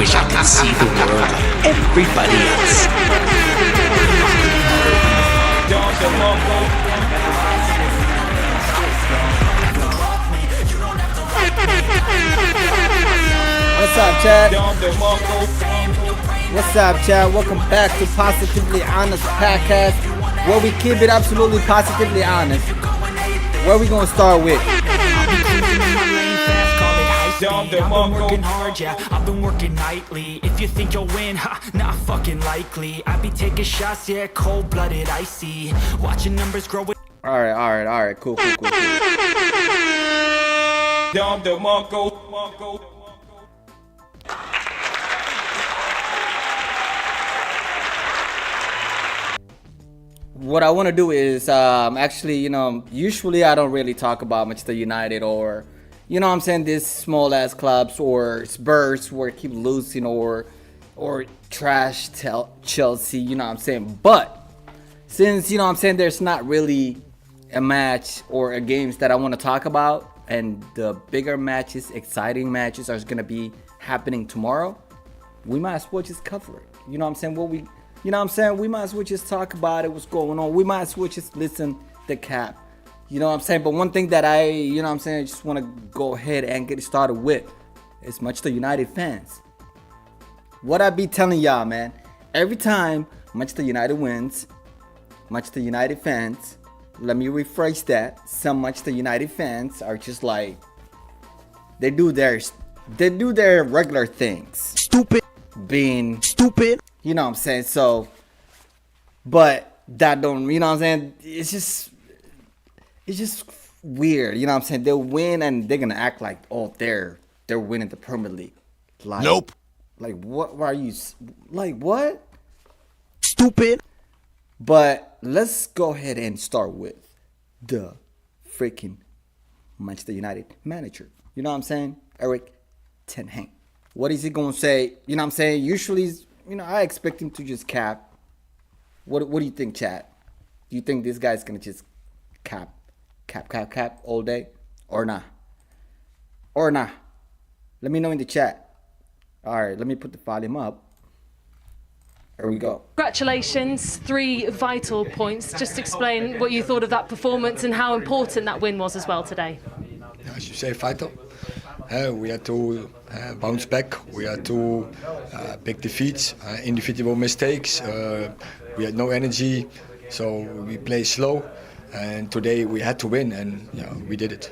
wish I could see the world like everybody else. What's up, Chad? What's up, Chad? Welcome back to Positively Honest Podcast, where we keep it absolutely positively honest. Where we gonna start with? I've been working hard, yeah, I've been working nightly. If you think you'll win, not fucking likely. I be taking shots, yeah, cold-blooded, icy. Watching numbers grow with... Alright, cool. What I want to do is actually, usually I don't really talk about Manchester United or, this small ass clubs or Spurs where keep losing or trash Chelsea, But since, there's not really a match or a games that I want to talk about, and the bigger matches, exciting matches are going to be happening tomorrow, we might as well just cover it. We might as well just talk about it, what's going on. We might as well just listen to Cap. But one thing that I just want to go ahead and get started with is Manchester United fans. What I be telling y'all, man, every time Manchester United wins, Manchester United fans, let me rephrase that, some Manchester United fans are just like, they do their regular things. Stupid. Being Stupid. So, but that don't, it's just weird, they'll win and they're gonna act like, oh, they're winning the Premier League. Like, Nope. Like, what? Why are you, like, what? Stupid. But let's go ahead and start with the freaking Manchester United manager. Erik ten Hag. What is he gonna say? Usually, I expect him to just cap. What do you think, Chad? Do you think this guy's gonna just cap all day, or nah? Let me know in the chat. All right, let me put the volume up. There we go. Congratulations, 3 vital points. Just explain what you thought of that performance and how important that win was as well today. As you say, vital. We had to bounce back. We had to big defeats, individual mistakes. We had no energy, so we played slow. And today we had to win, and we did it.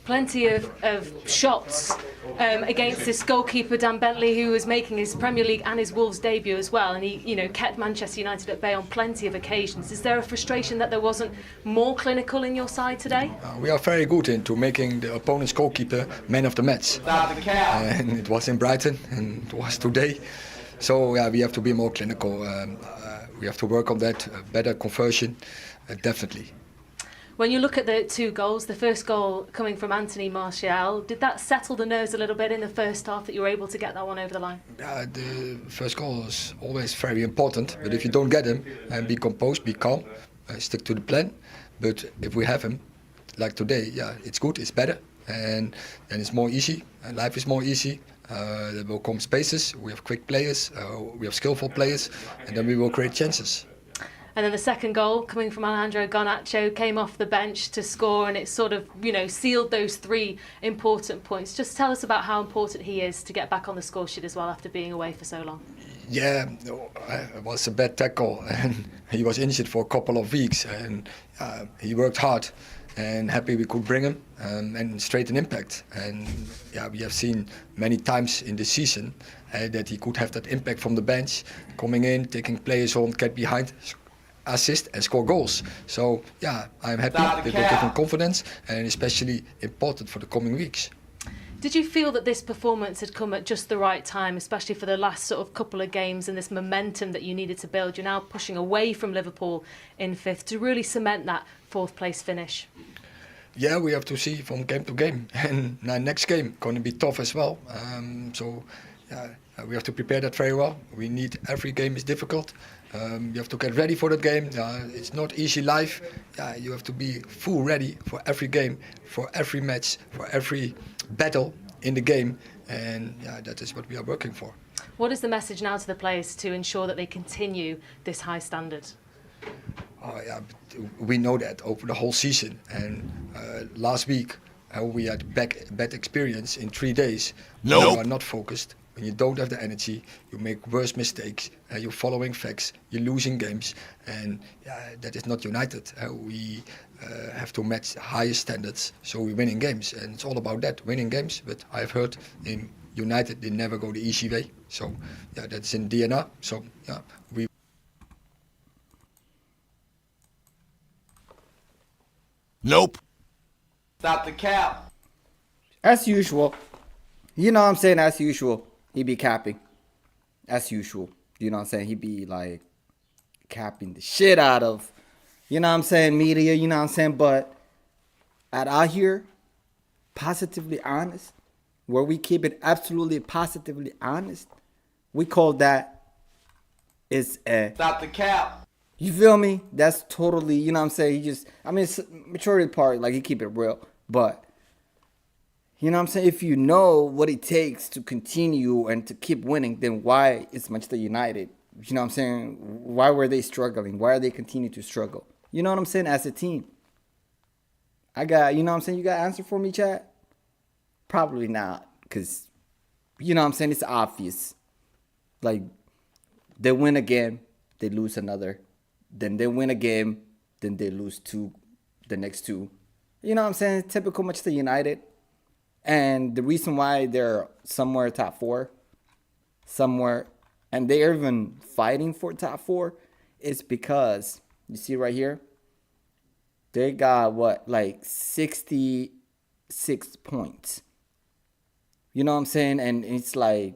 Plenty of shots against this goalkeeper, Dan Bentley, who was making his Premier League and his Wolves debut as well, and he kept Manchester United at bay on plenty of occasions. Is there a frustration that there wasn't more clinical in your side today? We are very good into making the opponent's goalkeeper man of the match. And it was in Brighton, and it was today. So we have to be more clinical. We have to work on that, better conversion, definitely. When you look at the 2 goals, the first goal coming from Anthony Martial, did that settle the nerves a little bit in the first half that you were able to get that one over the line? The first goal is always very important, but if you don't get him, be composed, be calm, stick to the plan. But if we have him, like today, it's good, it's better, and it's more easy, and life is more easy. There will come spaces, we have quick players, we have skillful players, and then we will create chances. And then the second goal coming from Alejandro Garnacho came off the bench to score, and it sort of, sealed those 3 important points. Just tell us about how important he is to get back on the score sheet as well after being away for so long. Yeah, it was a bad tackle, and he was injured for a couple of weeks, and he worked hard, and happy we could bring him and straight an impact. And we have seen many times in the season that he could have that impact from the bench, coming in, taking players on, get behind, assist and score goals. So I'm happy that they give him confidence, and especially important for the coming weeks. Did you feel that this performance had come at just the right time, especially for the last sort of couple of games and this momentum that you needed to build? You're now pushing away from Liverpool in 5th to really cement that 4th place finish. Yeah, we have to see from game to game, and next game going to be tough as well. We have to prepare that very well. We need, every game is difficult. You have to get ready for that game. It's not easy life. You have to be full ready for every game, for every match, for every battle in the game, and that is what we are working for. What is the message now to the players to ensure that they continue this high standard? Oh, yeah, we know that over the whole season. And last week, we had bad experience in 3 days. Nope. When you are not focused, when you don't have the energy, you make worse mistakes, you're following facts, you're losing games, and that is not United. We have to match higher standards, so we're winning games, and it's all about that, winning games. But I've heard in United they never go the easy way, so yeah, that's in DNA. So yeah, we. Nope. Stop the cap. As usual. You know what I'm saying? As usual. He be capping. As usual. You know what I'm saying? He be like capping the shit out of, you know what I'm saying, media, you know what I'm saying? But out here, positively honest, where we keep it absolutely positively honest, we call that is a stop the cap. You feel me? That's totally, you know what I'm saying? He just, I mean, it's maturity part, like he keep it real. But, you know what I'm saying? If you know what it takes to continue and to keep winning, then why is Manchester United, you know what I'm saying? Why were they struggling? Why are they continuing to struggle? You know what I'm saying? As a team. I got, you know what I'm saying? You got an answer for me, chat? Probably not. Because, you know what I'm saying? It's obvious. Like, they win a game, they lose another. Then they win a game, then they lose the next two. You know what I'm saying? Typical Manchester United. And the reason why they're somewhere top four, somewhere, and they're even fighting for top four, is because, you see right here, they got what, like 66 points. You know what I'm saying? And it's like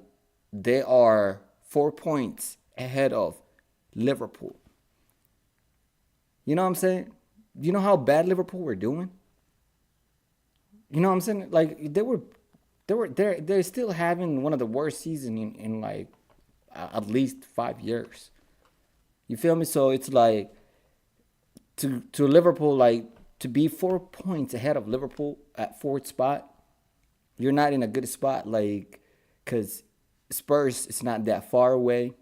they are 4 points ahead of Liverpool. You know what I'm saying? You know how bad Liverpool were doing? You know what I'm saying? Like they're still having one of the worst seasons in like at least 5 years. You feel me? So it's like to Liverpool, like to be 4 points ahead of Liverpool at fourth spot, you're not in a good spot, like, because Spurs is not that far away.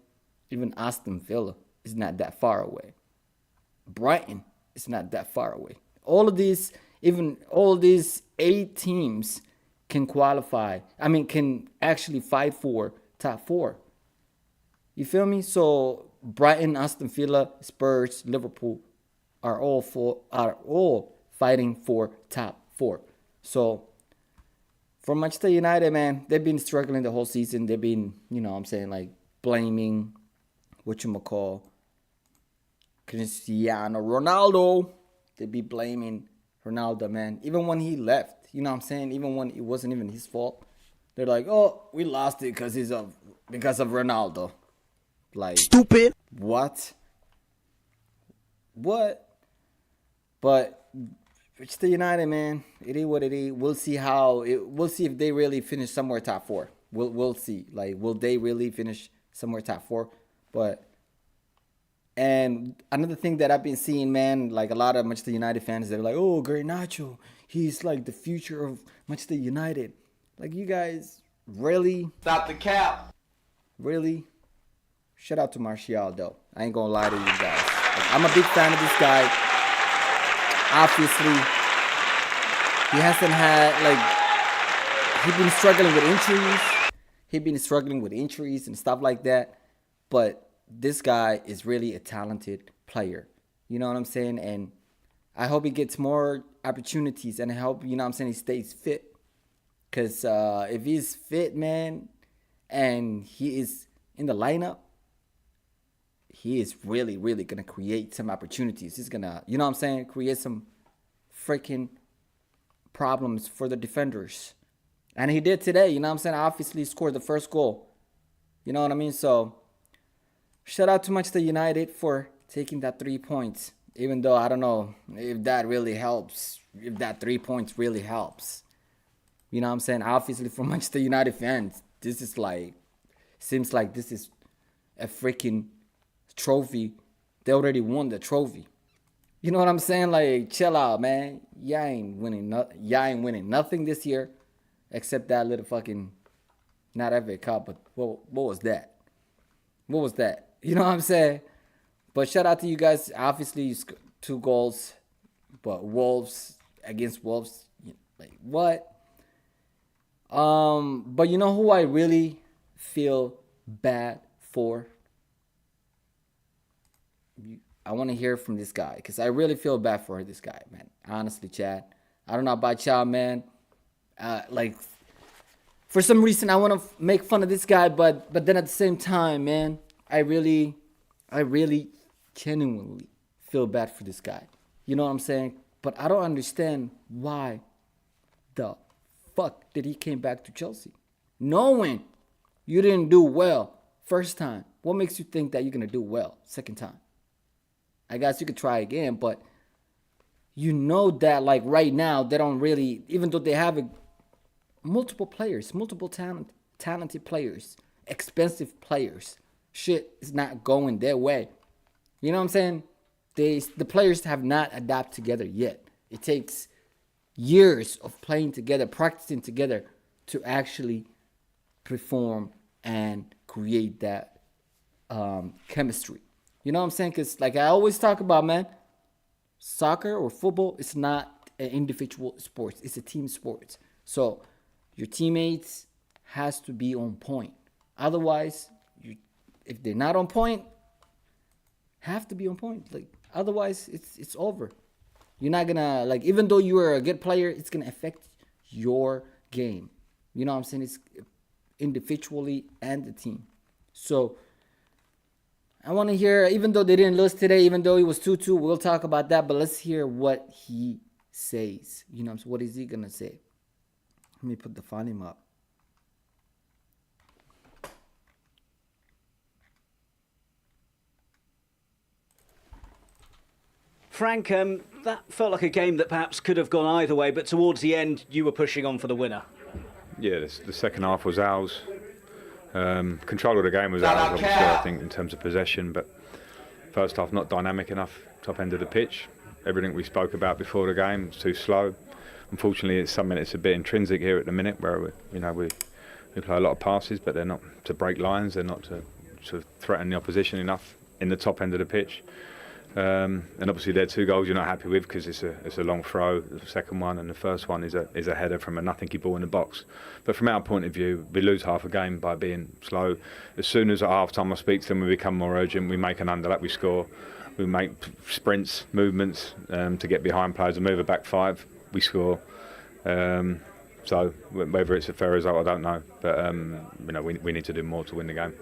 Even Aston Villa is not that far away. Brighton is not that far away. All of these 8 teams can qualify. I mean, can actually fight for top four. You feel me? So Brighton, Aston Villa, Spurs, Liverpool are all fighting for top four. So for Manchester United, man, they've been struggling the whole season. They've been, you know what I'm saying, like blaming whatchamacall, Cristiano Ronaldo. They be blaming Ronaldo, man. Even when he left, you know what I'm saying? Even when it wasn't even his fault. They're like, oh, we lost it because of Ronaldo. Like, Stupid. What? But Manchester United, man, it is what it is. We'll see if they really finish somewhere top four. We'll see. Like, will they really finish somewhere top four? And another thing that I've been seeing, man, like a lot of Manchester United fans, they're like, oh, Garnacho, he's like the future of Manchester United. Like, you guys, really? Stop the cap. Really? Shout out to Martial, though. I ain't gonna lie to you guys. Like, I'm a big fan of this guy. Obviously, he hasn't had, like, he's been struggling with injuries and stuff like that. But this guy is really a talented player. You know what I'm saying? And I hope he gets more opportunities, and I hope, you know what I'm saying, he stays fit. Because if he's fit, man, and he is in the lineup, he is really, really going to create some opportunities. He's going to, you know what I'm saying, create some freaking problems for the defenders. And he did today, you know what I'm saying? Obviously scored the first goal. You know what I mean? So shout out to Manchester United for taking that 3 points. Even though I don't know if that really helps, if that 3 points really helps. You know what I'm saying? Obviously for Manchester United fans, this is like, seems like this is a freaking trophy. They already won the trophy. You know what I'm saying? Like, chill out, man. Y'all ain't winning nothing this year, except that little fucking, Not FA Cup, but what was that? What was that? You know what I'm saying? But shout out to you guys. Obviously, you scored 2 goals, but Wolves against Wolves, like what? But you know who I really feel bad for? I want to hear from this guy because I really feel bad for this guy, man. Honestly, Chad. I don't know about y'all, man. Like, for some reason, I want to make fun of this guy, but then at the same time, man, I really genuinely feel bad for this guy. You know what I'm saying? But I don't understand why the fuck did he came back to Chelsea? Knowing you didn't do well first time, what makes you think that you're going to do well second time? I guess you could try again, but you know that like right now they don't really, even though they have multiple players, multiple talented players, expensive players, shit is not going their way. You know what I'm saying? The players have not adapted together yet. It takes years of playing together, practicing together to actually perform and create that chemistry. You know what I'm saying? Because like I always talk about, man, soccer or football, it's not an individual sport. It's a team sport. So your teammates has to be on point. Otherwise, if they're not on point, have to be on point. Like otherwise, it's over. You're not gonna like, even though you are a good player, it's gonna affect your game. You know what I'm saying? It's individually and the team. So I want to hear, even though they didn't lose today, even though it was 2-2, we'll talk about that. But let's hear what he says. You know what I'm saying? What is he gonna say? Let me put the volume up. Frank, that felt like a game that perhaps could have gone either way, but towards the end, you were pushing on for the winner. Yeah, the second half was ours. Control of the game was ours, obviously, I think, in terms of possession, but first half not dynamic enough, top end of the pitch. Everything we spoke about before the game was too slow. Unfortunately, it's something that's a bit intrinsic here at the minute, where we play a lot of passes, but they're not to break lines, they're not to threaten the opposition enough in the top end of the pitch. And obviously they're 2 goals you're not happy with because it's a long throw, the second one, and the first one is a header from a nothing-y ball in the box. But from our point of view, we lose half a game by being slow. As soon as at half-time I speak to them, we become more urgent, we make an underlap, we score. We make sprints, movements to get behind players and move it back 5, we score. So whether it's a fair result, I don't know. But we need to do more to win the game.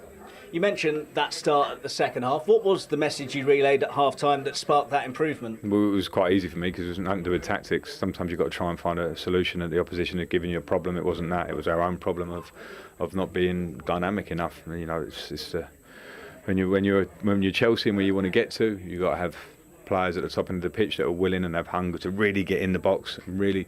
You mentioned that start at the second half. What was the message you relayed at half-time that sparked that improvement? Well, it was quite easy for me because it was nothing to do with tactics. Sometimes you've got to try and find a solution that the opposition had given you a problem. It wasn't that. It was our own problem of not being dynamic enough. You know, it's when you're Chelsea and where you want to get to, you've got to have players at the top end of the pitch that are willing and have hunger to really get in the box and really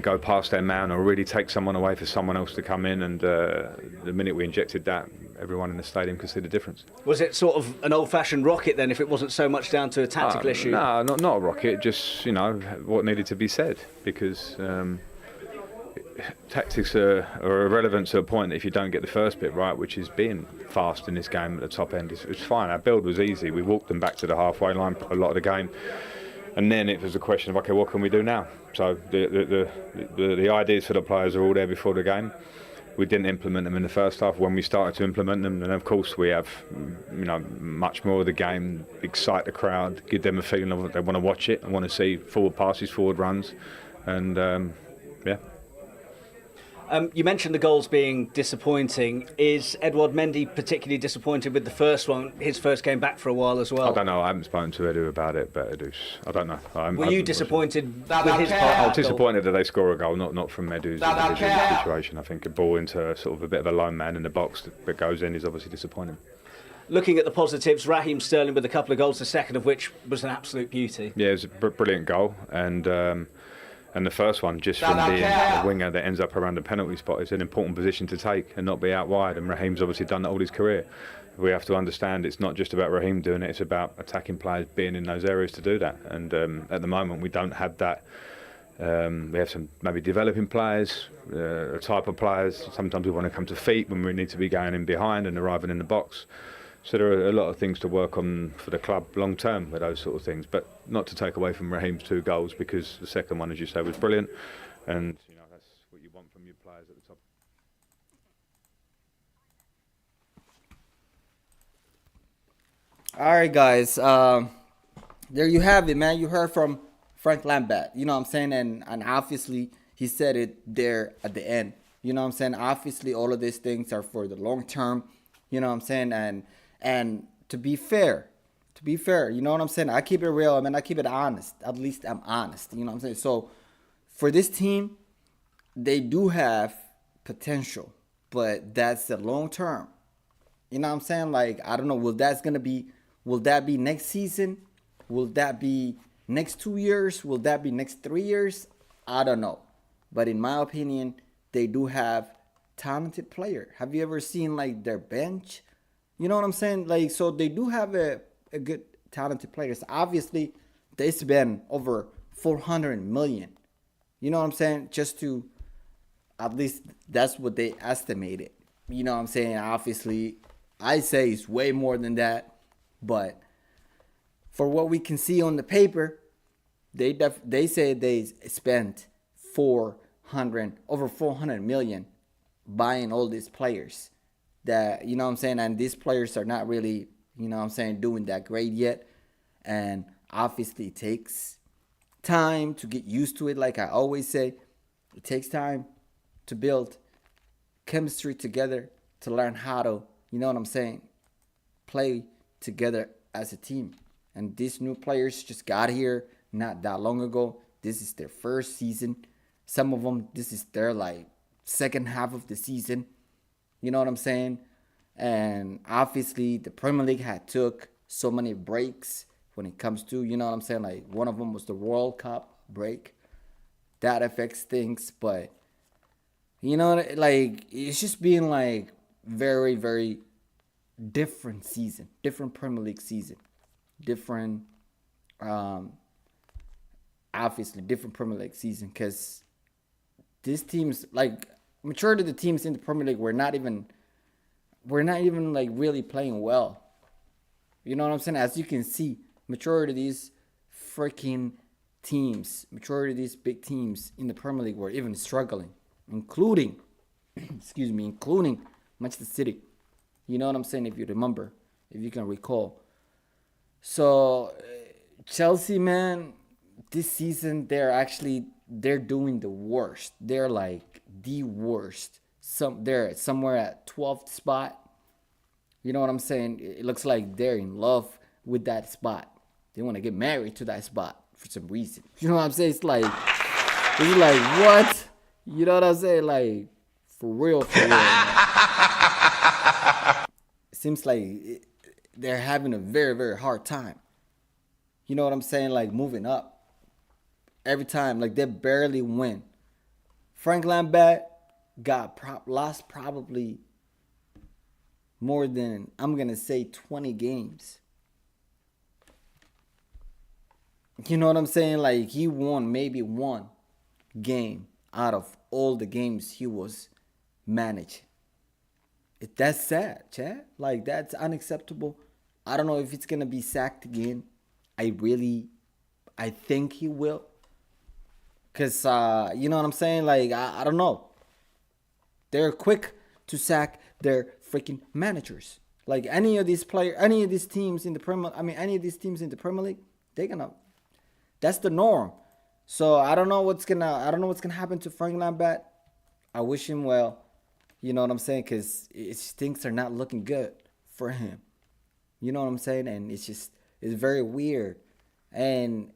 go past their man or really take someone away for someone else to come in. And the minute we injected that, everyone in the stadium could see the difference. Was it sort of an old-fashioned rocket then, if it wasn't so much down to a tactical issue? No, not a rocket, just, what needed to be said, because tactics are irrelevant to a point if you don't get the first bit right, which is being fast in this game at the top end. It's fine, our build was easy, we walked them back to the halfway line a lot of the game, and then it was a question of, okay, what can we do now? So the ideas for the players are all there before the game. We didn't implement them in the first half. When we started to implement them, then of course we have, much more of the game, excite the crowd, give them a feeling of they want to watch it and want to see forward passes, forward runs, and yeah. You mentioned the goals being disappointing. Is Edouard Mendy particularly disappointed with the first one? His first game back for a while as well. I don't know. I haven't spoken to Edu about it, but I don't know. Were you disappointed with his part? I was disappointed that they score a goal, not from Edu's situation. I think a ball into sort of a bit of a lone man in the box that goes in is obviously disappointing. Looking at the positives, Raheem Sterling with a couple of goals, the second of which was an absolute beauty. Yeah, it was a brilliant goal, and the first one, just from being a winger that ends up around the penalty spot, is an important position to take and not be out wide. And Raheem's obviously done that all his career. We have to understand it's not just about Raheem doing it, it's about attacking players being in those areas to do that. And at the moment, we don't have that We have some maybe developing players, a type of players. Sometimes we want to come to feet when we need to be going in behind and arriving in the box. So there are a lot of things to work on for the club long term with those sort of things. But not to take away from Raheem's 2 goals, because the second one, as you say, was brilliant. And you know, that's what you want from your players at the top. All right, guys. There you have it, man. You heard from Frank Lambert. You know what I'm saying? And obviously, he said it there at the end. You know what I'm saying? Obviously, all of these things are for the long term. You know what I'm saying? And to be fair, you know what I'm saying? I keep it real. I mean, I keep it honest. At least I'm honest. You know what I'm saying? So for this team, they do have potential, but that's the long term. You know what I'm saying? Like, I don't know. Will that be next season? Will that be next 2 years? Will that be next 3 years? I don't know. But in my opinion, they do have talented player. Have you ever seen like their bench? You know what I'm saying? Like, so they do have a good talented players. Obviously, they spend over 400 million. You know what I'm saying? Just to, at least that's what they estimated. You know what I'm saying? Obviously, I say it's way more than that, but for what we can see on the paper, they say they spent over 400 million buying all these players. That, you know what I'm saying, and these players are not really, you know what I'm saying, doing that great yet. And obviously it takes time to get used to it. Like I always say, it takes time to build chemistry together, to learn how to, you know what I'm saying, play together as a team. And these new players just got here not that long ago. This is their first season. Some of them, this is their like second half of the season. You know what I'm saying? And obviously the Premier League had took so many breaks when it comes to, you know what I'm saying? Like one of them was the World Cup break. That affects things, but you know, like it's just being like very, very different season, different Premier League season, different, obviously different Premier League season, because these teams, like majority of the teams in the Premier League, we're not even like really playing well. You know what I'm saying? As you can see, majority of these freaking teams, majority of these big teams in the Premier League were even struggling, including, including Manchester City. You know what I'm saying? If you remember, if you can recall. So Chelsea, man, this season they're doing the worst. They're like the worst. They're somewhere at 12th spot. You know what I'm saying? It looks like they're in love with that spot. They want to get married to that spot for some reason. You know what I'm saying? It's like what? You know what I'm saying? Like for real. It seems like they're having a very, very hard time. You know what I'm saying? Like moving up. Every time, like they barely win. Frank Lambert lost probably more than, I'm going to say, 20 games. You know what I'm saying? Like he won maybe one game out of all the games he was managing. That's sad, Chad. Like that's unacceptable. I don't know if it's going to be sacked again. I think he will. Because, you know what I'm saying? Like, I don't know. They're quick to sack their freaking managers. Like, any of these teams in the Premier League, that's the norm. So, I don't know what's gonna happen to Frank Lambert. I wish him well. You know what I'm saying? Because things are not looking good for him. You know what I'm saying? And it's very weird. And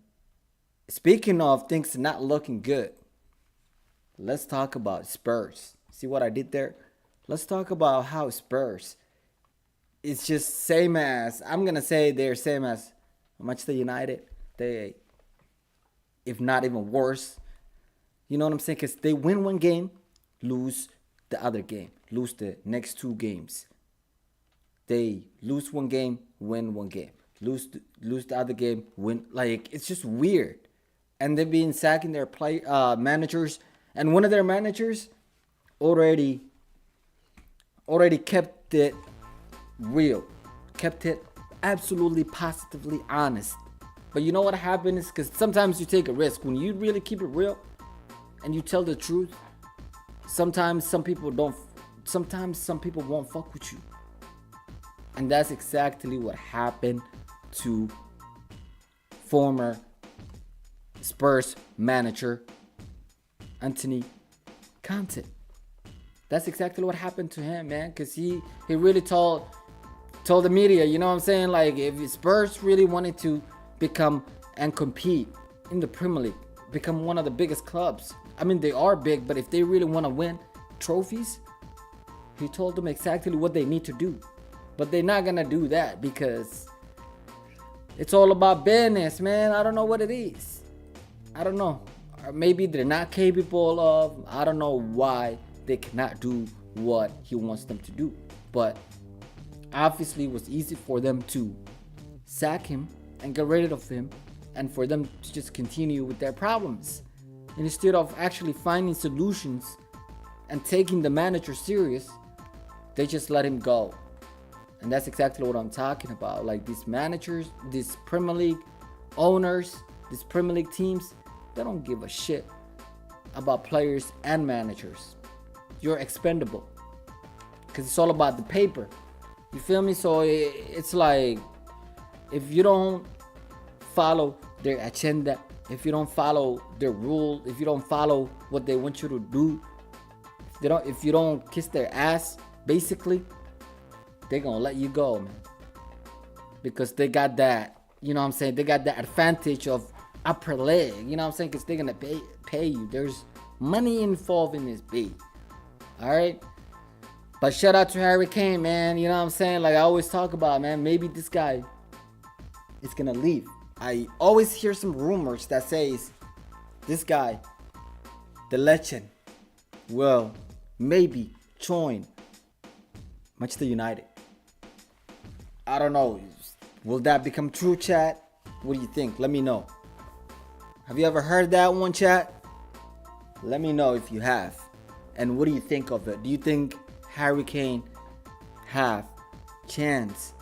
speaking of things not looking good, let's talk about Spurs. See what I did there? Let's talk about how Spurs, it's just same as, I'm going to say they're same as Manchester United. They, if not even worse. You know what I'm saying? Because they win one game, lose the other game, lose the next 2 games. They lose one game, win one game. Lose the other game, win. Like, it's just weird. and they've been sacking their managers, and one of their managers already kept it real, kept it absolutely positively honest. But you know what happened is, because sometimes you take a risk when you really keep it real and you tell the truth. Sometimes some people won't fuck with you, and that's exactly what happened to former Spurs manager Anthony Conte. That's exactly what happened to him, man, because he really told the media, you know what I'm saying, like, if Spurs really wanted to become and compete in the Premier League, become one of the biggest clubs, I mean, they are big, but if they really want to win trophies, he told them exactly what they need to do. But they're not gonna do that because it's all about business, man. I don't know what it is. I don't know. Or maybe they're not capable of. I don't know why they cannot do what he wants them to do. But obviously it was easy for them to sack him and get rid of him, and for them to just continue with their problems. And instead of actually finding solutions and taking the manager serious, they just let him go. And that's exactly what I'm talking about. Like, these managers, these Premier League owners, these Premier League teams, they don't give a shit about players and managers. You're expendable, because it's all about the paper. You feel me? So it's like, if you don't follow their agenda, if you don't follow their rule, if you don't follow what they want you to do, if you don't kiss their ass, basically, they're gonna let you go, man. Because they got that, you know what I'm saying, they got that advantage of upper leg, you know what I'm saying, because they're gonna pay you. There's money involved in this beat. Alright? But shout out to Harry Kane, man. You know what I'm saying? Like I always talk about, man, maybe this guy is gonna leave. I always hear some rumors that says this guy, the legend, will maybe join Manchester United. I don't know. Will that become true, chat? What do you think? Let me know. Have you ever heard that one, chat? Let me know if you have. And what do you think of it? Do you think Harry Kane have chance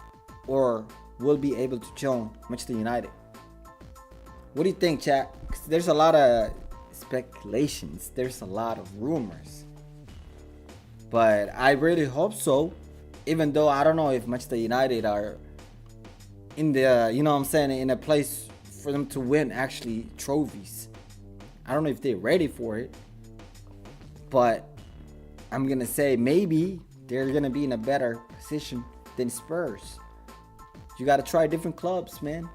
or will be able to join Manchester United? What do you think, chat? 'Cause there's a lot of speculations. There's a lot of rumors. But I really hope so. Even though I don't know if Manchester United are in the, you know what I'm saying, in a place for them to win actually trophies. I don't know if they're ready for it. But I'm going to say maybe they're going to be in a better position than Spurs. You got to try different clubs, man.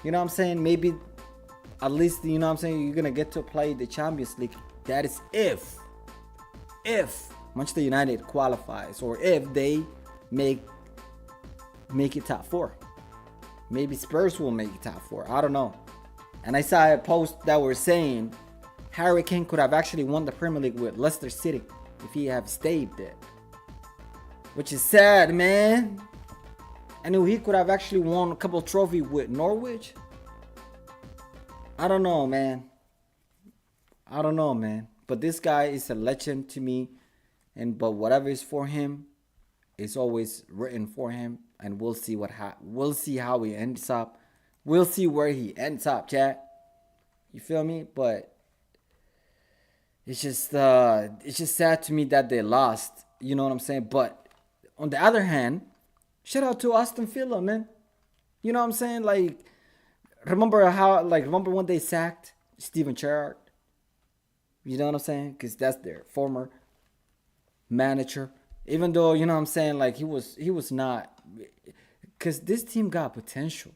You know what I'm saying? Maybe at least, you know what I'm saying, you're going to get to play the Champions League. That is if Manchester United qualifies, or if they make it top 4. Maybe Spurs will make it top 4. I don't know. And I saw a post that were saying Harry Kane could have actually won the Premier League with Leicester City if he have stayed there. Which is sad, man. And he could have actually won a couple trophies with Norwich. I don't know, man. But this guy is a legend to me. But whatever is for him is always written for him. And we'll see we'll see how he ends up. We'll see where he ends up, chat. You feel me? But it's just sad to me that they lost. You know what I'm saying? But on the other hand, shout out to Aston Villa, man. You know what I'm saying? Like, remember when they sacked Steven Gerrard? You know what I'm saying? Because that's their former manager. Even though, you know what I'm saying, like he was not, because this team got potential.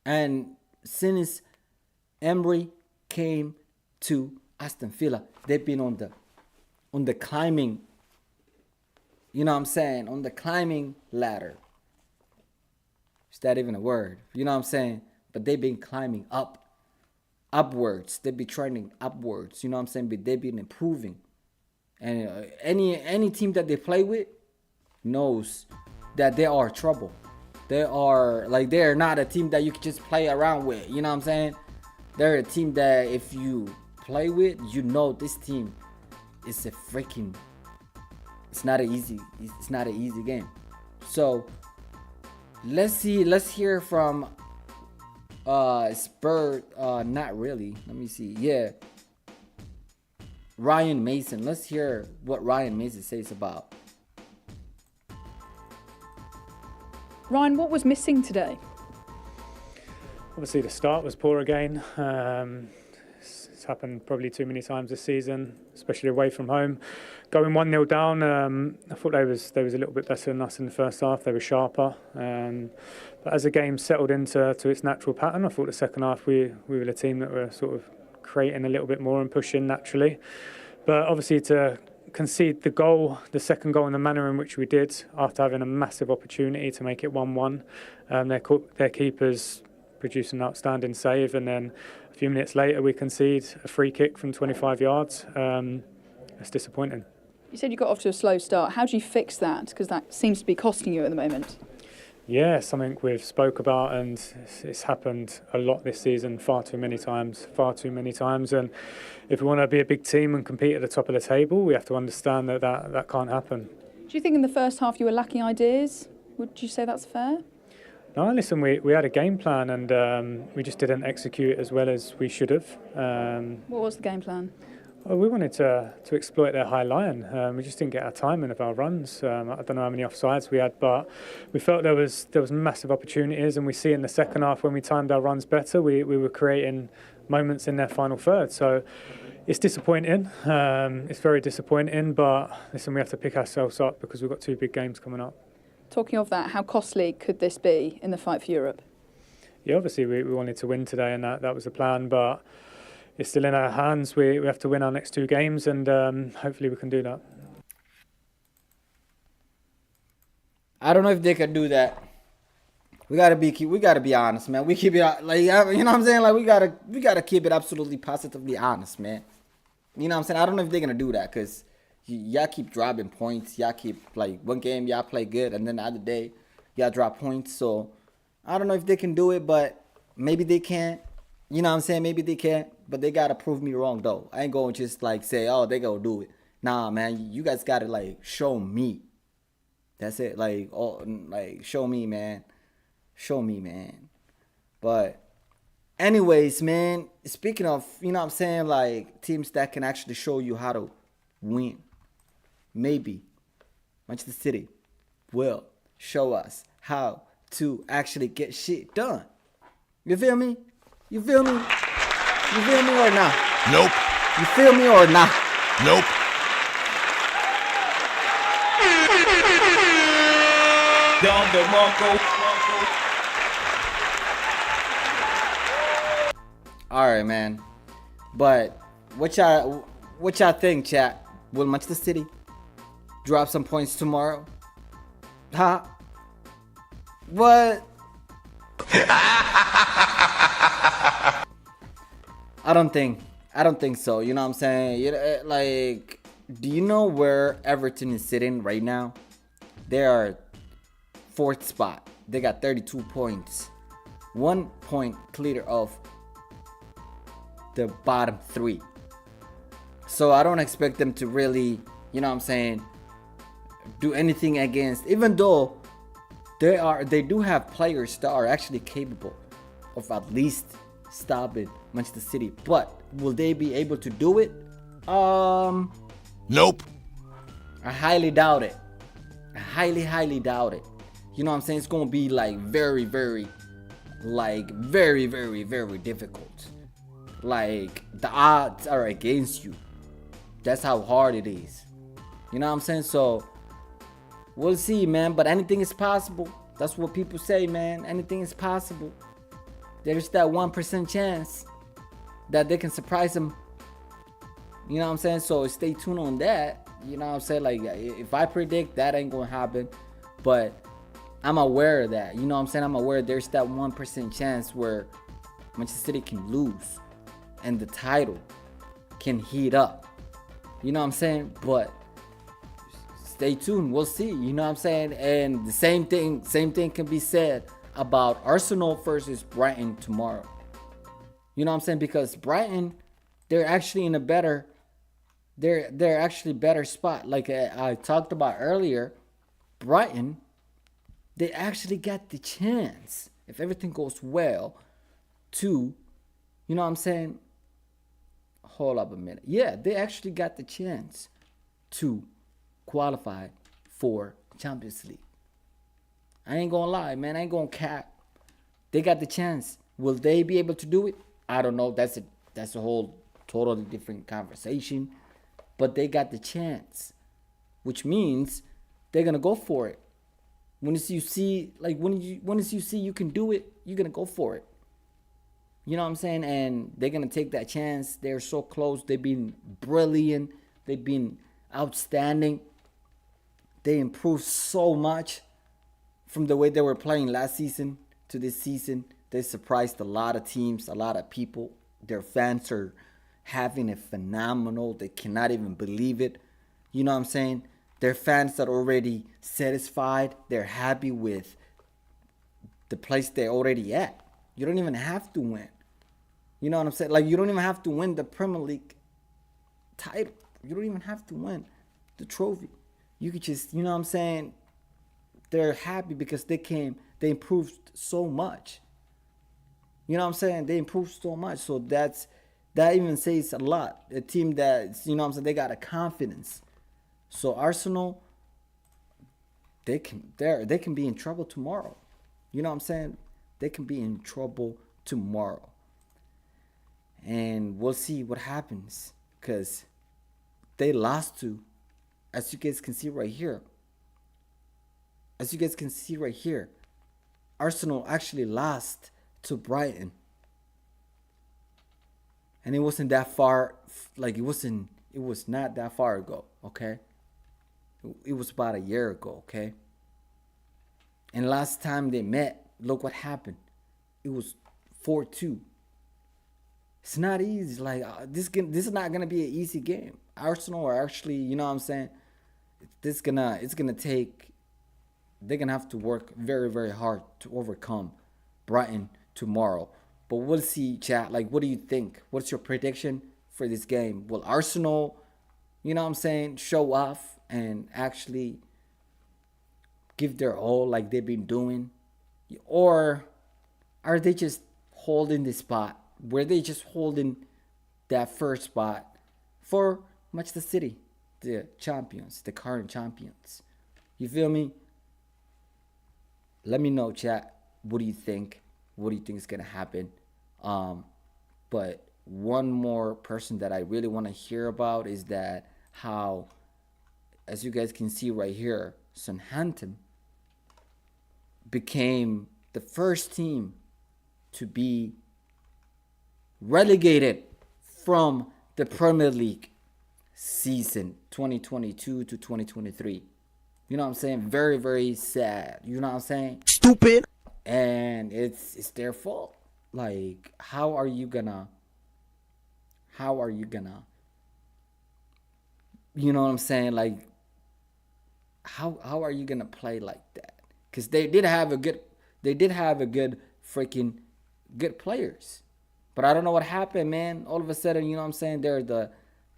And since Emery came to Aston Villa, they've been on the climbing, you know what I'm saying, on the climbing ladder. Is that even a word? You know what I'm saying? But they've been climbing upwards. They've been trending upwards. You know what I'm saying? But they've been improving. And any team that they play with knows that they are trouble. They're not a team that you can just play around with. You know what I'm saying? They're a team that if you play with, you know this team is it's not an easy game. So let's hear from Spurs. Not really. Let me see. Yeah. Ryan Mason. Let's hear what Ryan Mason says about. Ryan, what was missing today? Obviously, the start was poor again. It's happened probably too many times this season, especially away from home. Going 1-0 down, I thought they was a little bit better than us in the first half. They were sharper. But as the game settled into its natural pattern, I thought the second half we were a team that were sort of creating a little bit more and pushing naturally. But obviously to concede the second goal in the manner in which we did, after having a massive opportunity to make it 1-1, their keepers produced an outstanding save, and then a few minutes later we concede a free kick from 25 yards. It's disappointing. You said you got off to a slow start. How do you fix that? Because that seems to be costing you at the moment. Yeah, something we've spoke about, and it's happened a lot this season, far too many times. And if we want to be a big team and compete at the top of the table, we have to understand that can't happen. Do you think in the first half you were lacking ideas? Would you say that's fair? No, listen, we had a game plan, and we just didn't execute as well as we should have. What was the game plan? Well, we wanted to exploit their high line. We just didn't get our timing of our runs. I don't know how many offsides we had, but we felt there was massive opportunities, and we see in the second half when we timed our runs better, we were creating moments in their final third. So it's disappointing. It's very disappointing, but listen, we have to pick ourselves up because we've got 2 big games coming up. Talking of that, how costly could this be in the fight for Europe? Yeah, obviously we wanted to win today, and that was the plan, but it's still in our hands. We have to win our next 2 games, and hopefully we can do that. I don't know if they could do that. We gotta be honest, man. We keep it like, you know what I'm saying? Like we gotta keep it absolutely positively honest, man. You know what I'm saying? I don't know if they're gonna do that because y'all keep dropping points. Y'all keep like one game y'all play good, and then the other day y'all drop points. So I don't know if they can do it, but maybe they can. You know what I'm saying? Maybe they can, but they gotta prove me wrong though. I ain't gonna just like say, oh, they gonna do it. Nah, man, you guys gotta like show me. That's it. Like, oh, like show me, man. Show me, man. But anyways, man, speaking of, you know what I'm saying, like teams that can actually show you how to win. Maybe Manchester City will show us how to actually get shit done. You feel me? You feel me? You feel me or not? Nope. You feel me or not? Nope. All right, man. But what y'all think, chat? Will Manchester City drop some points tomorrow? Huh? What? I don't think so. You know what I'm saying? Like, do you know where Everton is sitting right now? They are 4th spot. They got 32 points. 1 point clear of the bottom 3. So I don't expect them to really, you know what I'm saying, do anything against, even though they do have players that are actually capable of at least stopping Manchester City. But will they be able to do it? Nope. I highly doubt it. I highly doubt it. You know what I'm saying? It's gonna be like very difficult. Like the odds are against you. That's how hard it is. You know what I'm saying? So we'll see, man. But anything is possible. That's what people say, man. Anything is possible. There's that 1% chance that they can surprise them. You know what I'm saying? So stay tuned on that. You know what I'm saying? Like, if I predict that ain't gonna happen, but I'm aware of that. You know what I'm saying? I'm aware there's that 1% chance where Manchester City can lose and the title can heat up. You know what I'm saying? But stay tuned. We'll see. You know what I'm saying? And the same thing can be said about Arsenal versus Brighton tomorrow. You know what I'm saying? Because Brighton, they're actually in a better, they're actually better spot. Like I talked about earlier, Brighton, they actually got the chance, if everything goes well, to, you know what I'm saying? Hold up a minute. Yeah, they actually got the chance to qualify for Champions League. I ain't gonna lie, man. I ain't gonna cap. They got the chance. Will they be able to do it? I don't know. That's a whole totally different conversation. But they got the chance, which means they're gonna go for it. When you see you can do it, you're gonna go for it. You know what I'm saying? And they're gonna take that chance. They're so close. They've been brilliant. They've been outstanding. They improved so much from the way they were playing last season to this season. They surprised a lot of teams, a lot of people. Their fans are having a phenomenal. They cannot even believe it. You know what I'm saying? Their fans are already satisfied. They're happy with the place they're already at. You don't even have to win. You know what I'm saying? Like, you don't even have to win the Premier League title. You don't even have to win the trophy. You could just, you know what I'm saying? They're happy because they improved so much. You know what I'm saying? They improved so much. So that even says a lot. A team that, you know what I'm saying, they got a confidence. So Arsenal, they can be in trouble tomorrow. You know what I'm saying? They can be in trouble tomorrow. And we'll see what happens. Because they lost to, as you guys can see right here. Arsenal actually lost to Brighton. And it wasn't that far, like it was not that far ago, okay? It was about a year ago, okay? And last time they met, look what happened. It was 4-2. It's not easy. Like, this is not going to be an easy game. Arsenal are actually, you know what I'm saying? They're going to have to work very, very hard to overcome Brighton tomorrow. But we'll see, chat. Like, what do you think? What's your prediction for this game? Will Arsenal, you know what I'm saying, show off and actually give their all like they've been doing? Or are they just holding the spot? Were they just holding that first spot for Manchester City, the champions, the current champions? You feel me? Let me know, chat. What do you think? What do you think is going to happen? But one more person that I really want to hear about is that how, as you guys can see right here, Southampton became the first team to be relegated from the Premier League season 2022 to 2023. You know what I'm saying? Very, very sad. You know what I'm saying? Stupid. And it's their fault. Like, how are you gonna, you know what I'm saying? Like, how are you gonna play like that? Because they did have a good freaking good players. But I don't know what happened, man. All of a sudden, you know what I'm saying? They're the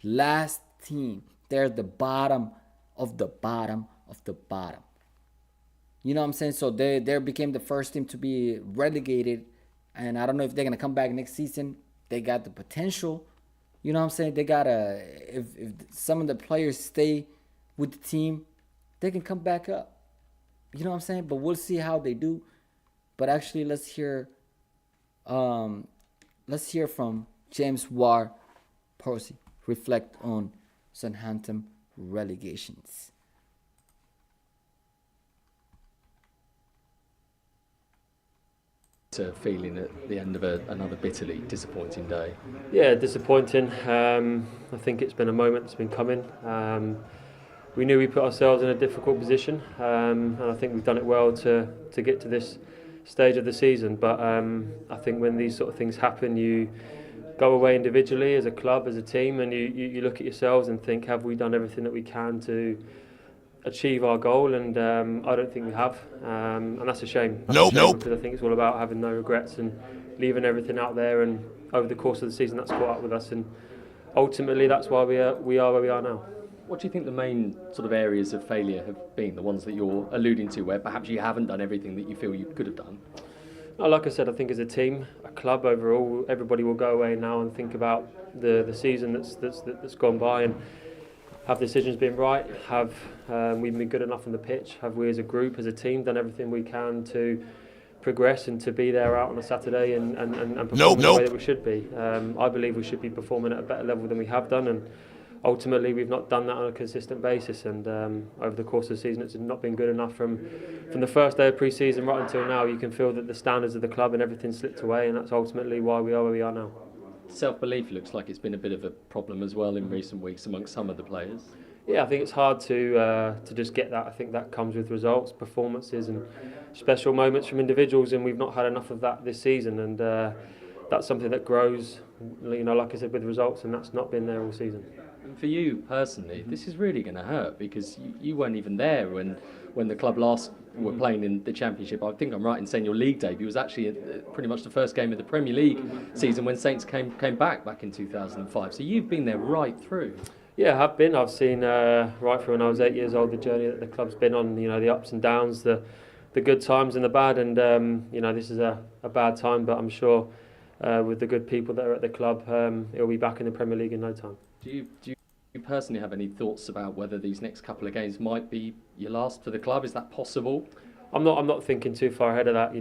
last team. They're the bottom of the bottom of the bottom. You know what I'm saying? So they became the first team to be relegated. And I don't know if they're going to come back next season. They got the potential. You know what I'm saying? They got if some of the players stay with the team, they can come back up. You know what I'm saying? But we'll see how they do. But actually, let's hear from James Ward-Prowse reflect on Southampton relegations. Feeling at the end of another bitterly disappointing day? Yeah, disappointing. I think it's been a moment that's been coming. We knew we put ourselves in a difficult position, and I think we've done it well to get to this stage of the season. But I think when these sort of things happen, you go away individually as a club, as a team, and you look at yourselves and think, have we done everything that we can to achieve our goal, and I don't think we have, and that's a shame. Nope. Because I think it's all about having no regrets and leaving everything out there, and over the course of the season that's caught up with us, and ultimately that's why we are where we are now. What do you think the main sort of areas of failure have been, the ones that you're alluding to, where perhaps you haven't done everything that you feel you could have done? Like I said, I think as a team, a club overall, everybody will go away now and think about the season that's gone by, and have decisions been right, have we been good enough on the pitch, have we as a group, as a team, done everything we can to progress and to be there out on a Saturday and perform the way that we should be. I believe we should be performing at a better level than we have done, and ultimately we've not done that on a consistent basis, and over the course of the season it's not been good enough. From the first day of pre-season right until now, you can feel that the standards of the club and everything slipped away, and that's ultimately why we are where we are now. Self-belief looks like it's been a bit of a problem as well in recent weeks amongst some of the players. Yeah, I think it's hard to just get that. I think that comes with results, performances and special moments from individuals, and we've not had enough of that this season, and that's something that grows, like I said, with results, and that's not been there all season. And for you personally, this is really going to hurt, because you weren't even there when the club last were playing in the Championship. I think I'm right in saying your league debut was actually pretty much the first game of the Premier League season when Saints came back in 2005. So you've been there right through. Yeah, I have been. I've seen right from when I was 8 years old the journey that the club's been on. The ups and downs, the good times and the bad. And this is a bad time, but I'm sure with the good people that are at the club, it'll be back in the Premier League in no time. Do you personally have any thoughts about whether these next couple of games might be your last for the club? Is that possible? I'm not thinking too far ahead of that.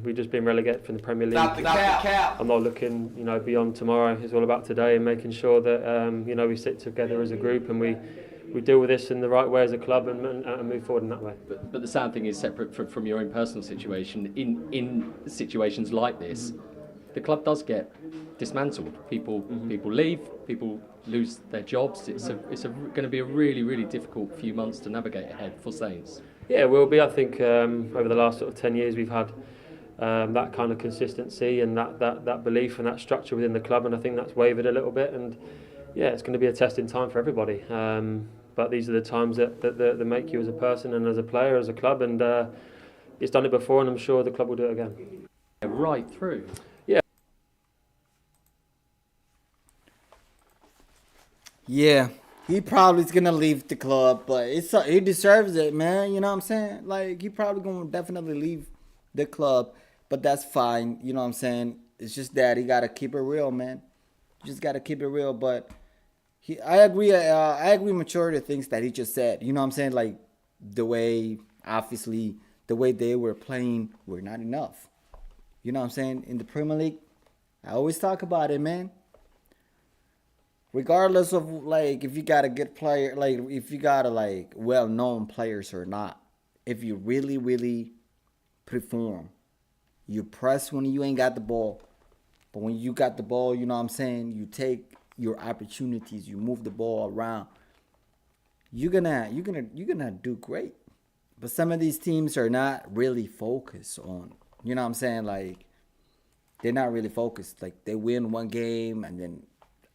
We've just been relegated from the Premier League. I'm not looking beyond tomorrow. It's all about today and making sure that we sit together as a group and we deal with this in the right way as a club and move forward in that way. But the sad thing is, separate from your own personal situation, in situations like this, the club does get dismantled. People leave, people lose their jobs. It's going to be a really, really difficult few months to navigate ahead for Saints. Yeah, it will be. I think over the last sort of 10 years we've had that kind of consistency and that belief and that structure within the club, and I think that's wavered a little bit, and yeah, it's going to be a testing time for everybody. But these are the times that make you as a person and as a player, as a club, and it's done it before, and I'm sure the club will do it again. Right through. Yeah, he probably is gonna leave the club, but he deserves it, man. You know what I'm saying? Like, he probably gonna definitely leave the club, but that's fine. You know what I'm saying? It's just that he gotta keep it real, man. Just gotta keep it real. But I agree. I agree. Majority of things that he just said. You know what I'm saying? Like the way they were playing were not enough. You know what I'm saying? In the Premier League, I always talk about it, man. Regardless of like if you got a good player, like if you got a like well-known players or not, if you really, really perform, you press when you ain't got the ball, but when you got the ball, you know what I'm saying, you take your opportunities, you move the ball around, you're gonna do great. But some of these teams are not really focused on, you know what I'm saying, like they're not really focused. Like they win one game and then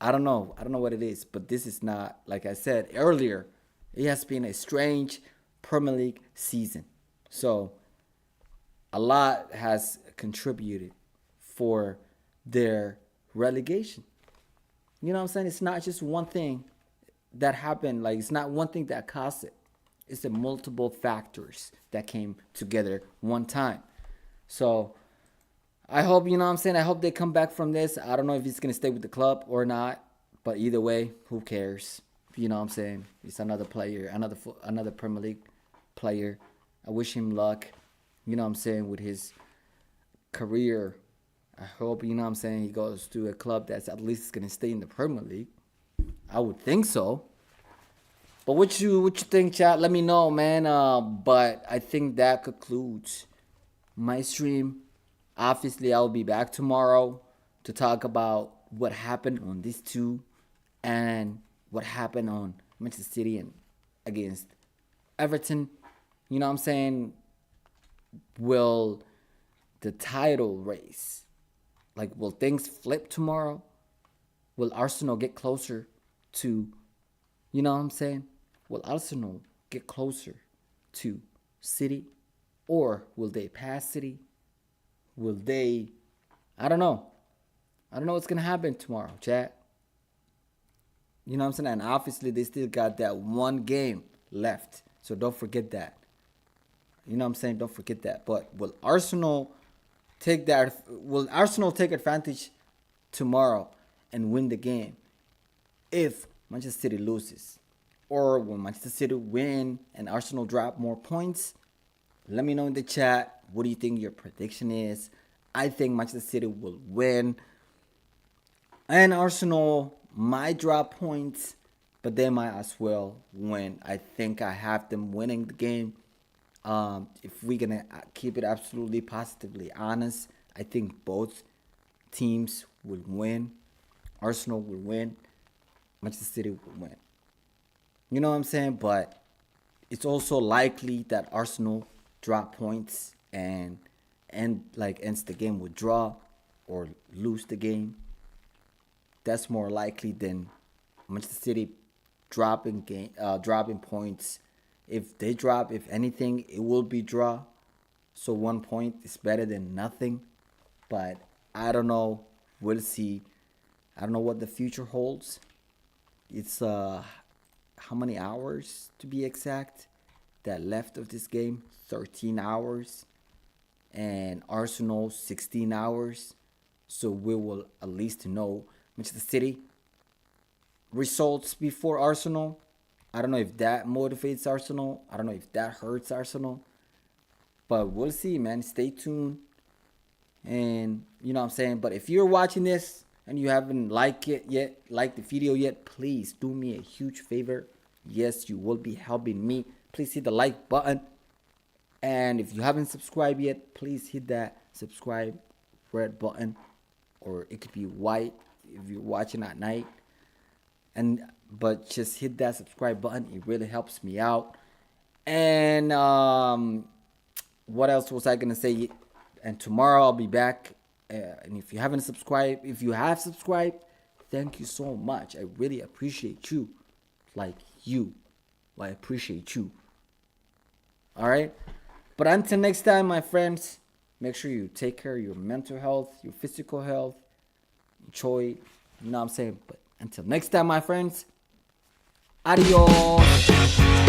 I don't know what it is, but this is not, like I said earlier, it has been a strange Premier League season. So a lot has contributed for their relegation. You know what I'm saying? It's not just one thing that happened. Like, it's not one thing that caused it. It's the multiple factors that came together one time. So I hope, you know what I'm saying, I hope they come back from this. I don't know if he's going to stay with the club or not, but either way, who cares? You know what I'm saying? He's another player, another Premier League player. I wish him luck, you know what I'm saying, with his career. I hope, you know what I'm saying, he goes to a club that's at least going to stay in the Premier League. I would think so. But what you think, chat? Let me know, man. But I think that concludes my stream. Obviously, I'll be back tomorrow to talk about what happened on these two and what happened on Manchester City and against Everton. You know what I'm saying? Will the title race, like, will things flip tomorrow? Will Arsenal get closer to, you know what I'm saying? Will Arsenal get closer to City, or will they pass City? Will they? I don't know. I don't know what's gonna happen tomorrow, chat. You know what I'm saying? And obviously they still got that one game left, so don't forget that. You know what I'm saying? Don't forget that. But will Arsenal take that? Will Arsenal take advantage tomorrow and win the game if Manchester City loses? Or will Manchester City win and Arsenal drop more points? Let me know in the chat. What do you think your prediction is? I think Manchester City will win. And Arsenal might drop points, but they might as well win. I think I have them winning the game. If we're going to keep it absolutely positively honest, I think both teams will win. Arsenal will win. Manchester City will win. You know what I'm saying? But it's also likely that Arsenal drop points and ends the game with draw or lose the game. That's more likely than Manchester City dropping points. If they drop, if anything, it will be draw. So 1 point is better than nothing. But I don't know. We'll see. I don't know what the future holds. It's how many hours to be exact that left of this game? 13 hours. And Arsenal 16 hours. So we will at least know Manchester City results before Arsenal. I don't know if that motivates Arsenal. I don't know if that hurts Arsenal. But we'll see, man. Stay tuned. And you know what I'm saying? But if you're watching this and you haven't liked the video yet, please do me a huge favor. Yes, you will be helping me. Please hit the like button. And if you haven't subscribed yet, please hit that subscribe red button. Or it could be white if you're watching at night. But just hit that subscribe button. It really helps me out. And what else was I gonna say? And tomorrow I'll be back. And if you haven't subscribed, if you have subscribed, thank you so much. I really appreciate you. I appreciate you. All right. But until next time, my friends, make sure you take care of your mental health, your physical health. Enjoy. You know what I'm saying? But until next time, my friends. Adios.